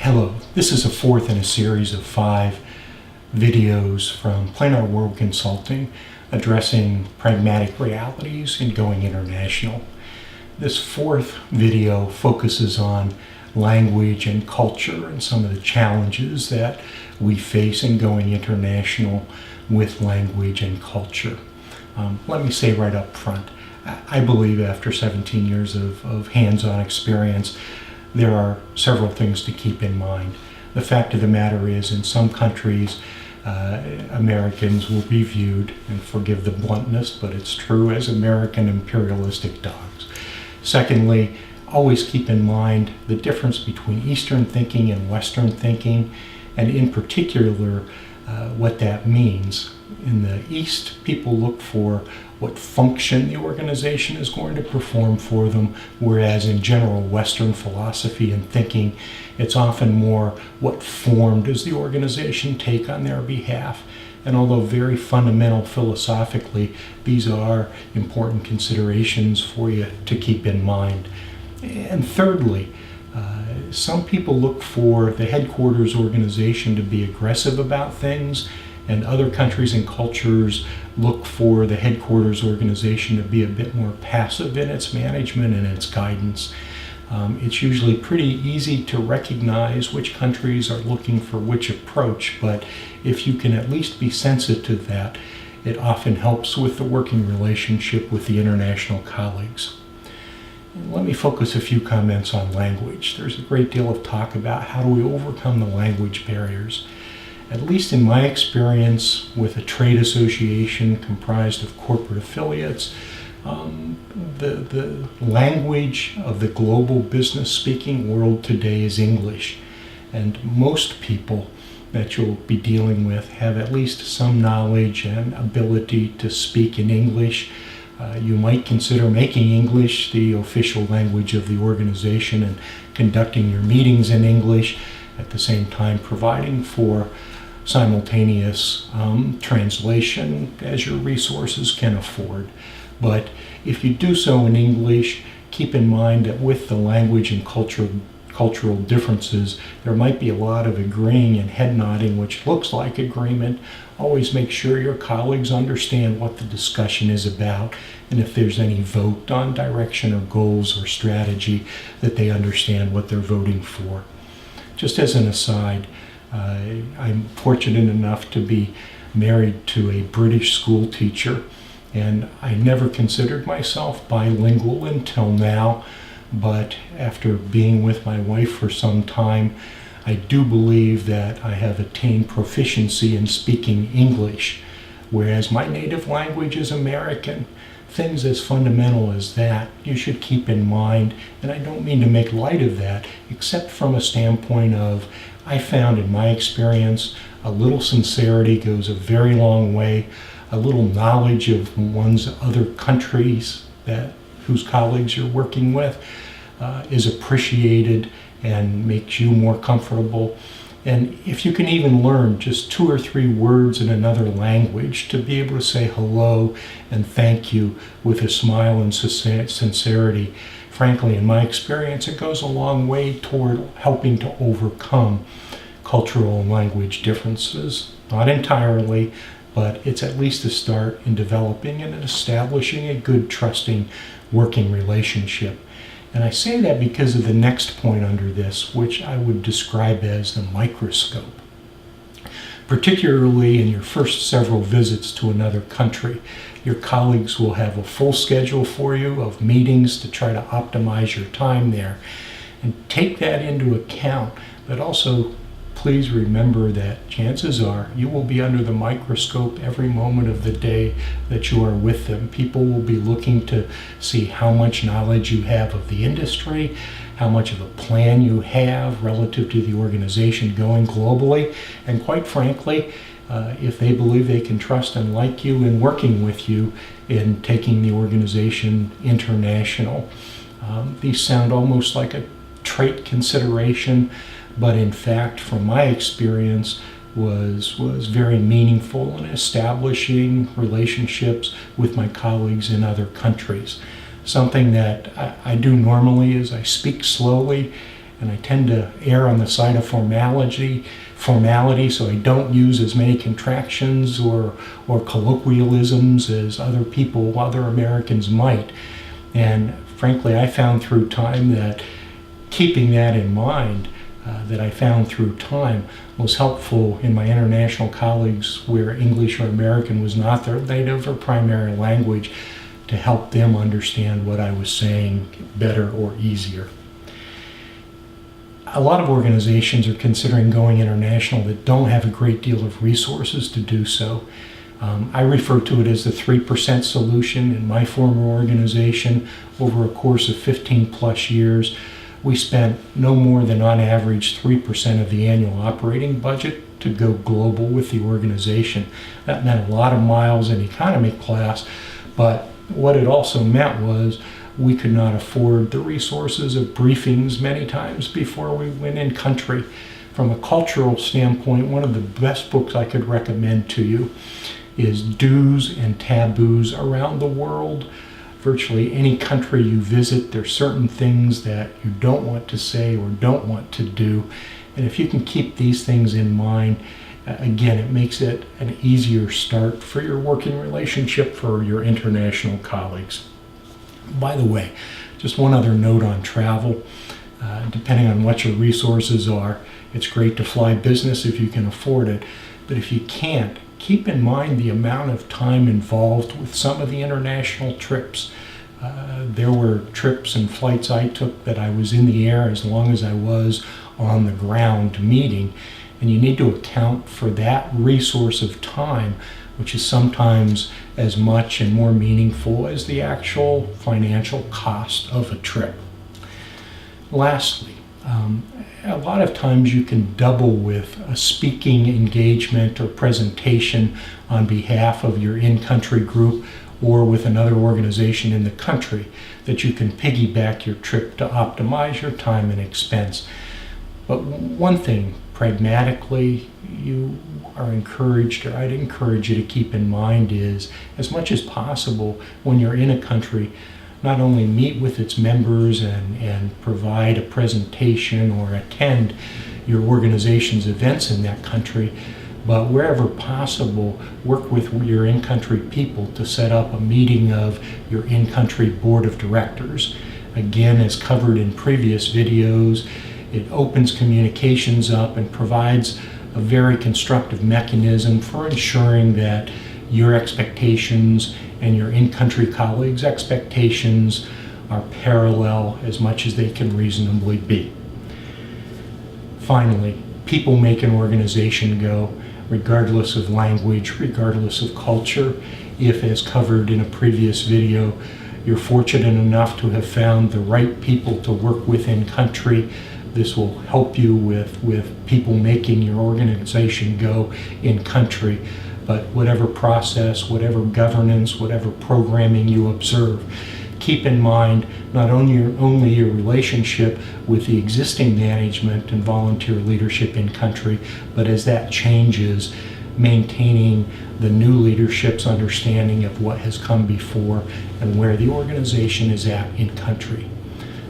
Hello, this is the fourth in a series of 5 videos from Planar World Consulting addressing pragmatic realities in going international. This fourth video focuses on language and culture and some of the challenges that we face in going international with language and culture. Let me say right up front, I believe after 17 years of hands-on experience, there are several things to keep in mind. The fact of the matter is, in some countries, Americans will be viewed, and forgive the bluntness, but it's true, as American imperialistic dogs. Secondly, always keep in mind the difference between Eastern thinking and Western thinking, and in particular, what that means. In the East, people look for what function the organization is going to perform for them, whereas in general Western philosophy and thinking, it's often more what form does the organization take on their behalf. And although very fundamental philosophically, these are important considerations for you to keep in mind. And thirdly, some people look for the headquarters organization to be aggressive about things, and other countries and cultures look for the headquarters organization to be a bit more passive in its management and its guidance. It's usually pretty easy to recognize which countries are looking for which approach, but if you can at least be sensitive to that, it often helps with the working relationship with the international colleagues. Let me focus a few comments on language. There's a great deal of talk about how do we overcome the language barriers. At least in my experience with a trade association comprised of corporate affiliates, the language of the global business speaking world today is English. And most people that you'll be dealing with have at least some knowledge and ability to speak in English. You might consider making English the official language of the organization and conducting your meetings in English, at the same time providing for simultaneous translation as your resources can afford. But if you do so in English, keep in mind that with the language and cultural differences, there might be a lot of agreeing and head nodding, which looks like agreement. Always make sure your colleagues understand what the discussion is about, and if there's any vote on direction or goals or strategy, that they understand what they're voting for. Just as an aside, I'm fortunate enough to be married to a British school teacher, and I never considered myself bilingual until now, but after being with my wife for some time, I do believe that I have attained proficiency in speaking English, whereas my native language is American. Things as fundamental as that you should keep in mind, and I don't mean to make light of that, except from a standpoint of, I found in my experience, a little sincerity goes a very long way. A little knowledge of one's other countries whose colleagues you're working with is appreciated and makes you more comfortable. And if you can even learn just 2 or 3 words in another language, to be able to say hello and thank you with a smile and sincerity, frankly, in my experience, it goes a long way toward helping to overcome cultural and language differences. Not entirely, but it's at least a start in developing and establishing a good, trusting working relationship. And I say that because of the next point under this, which I would describe as the microscope. Particularly in your first several visits to another country, your colleagues will have a full schedule for you of meetings to try to optimize your time there. And take that into account, but also please remember that chances are you will be under the microscope every moment of the day that you are with them. People will be looking to see how much knowledge you have of the industry, how much of a plan you have relative to the organization going globally, and quite frankly, if they believe they can trust and like you in working with you in taking the organization international. These sound almost like a trait consideration, but in fact, from my experience, was very meaningful in establishing relationships with my colleagues in other countries. Something that I do normally is I speak slowly and I tend to err on the side of formality, so I don't use as many contractions or colloquialisms as other Americans might. And frankly, I found through time that keeping that in mind, was helpful in my international colleagues where English or American was not their native or primary language, to help them understand what I was saying better or easier. A lot of organizations are considering going international that don't have a great deal of resources to do so. I refer to it as the 3% solution. In my former organization, over a course of 15 plus years, we spent no more than on average 3% of the annual operating budget to go global with the organization. That meant a lot of miles in economy class, but what it also meant was we could not afford the resources of briefings many times before we went in country. From a cultural standpoint, one of the best books I could recommend to you is Do's and Taboos Around the World. Virtually any country you visit, there's certain things that you don't want to say or don't want to do. And if you can keep these things in mind, again, it makes it an easier start for your working relationship for your international colleagues. By the way, just one other note on travel. Depending on what your resources are, it's great to fly business if you can afford it. But if you can't, keep in mind the amount of time involved with some of the international trips. There were trips and flights I took that I was in the air as long as I was on the ground meeting. And you need to account for that resource of time, which is sometimes as much and more meaningful as the actual financial cost of a trip. Lastly, a lot of times you can double with a speaking engagement or presentation on behalf of your in-country group or with another organization in the country, that you can piggyback your trip to optimize your time and expense. But one thing, pragmatically, you are encouraged, or I'd encourage you to keep in mind, is as much as possible when you're in a country, not only meet with its members and provide a presentation or attend your organization's events in that country, but wherever possible, work with your in-country people to set up a meeting of your in-country board of directors. Again, as covered in previous videos, it opens communications up and provides a very constructive mechanism for ensuring that your expectations and your in-country colleagues' expectations are parallel as much as they can reasonably be. Finally, people make an organization go, regardless of language, regardless of culture. If, as covered in a previous video, you're fortunate enough to have found the right people to work with in country, this will help you with people making your organization go in country. But whatever process, whatever governance, whatever programming you observe, keep in mind not only your relationship with the existing management and volunteer leadership in country, but as that changes, maintaining the new leadership's understanding of what has come before and where the organization is at in country.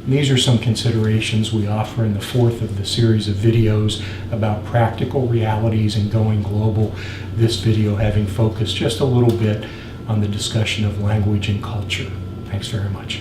And these are some considerations we offer in the fourth of the series of videos about practical realities and going global, this video having focused just a little bit on the discussion of language and culture. Thanks very much.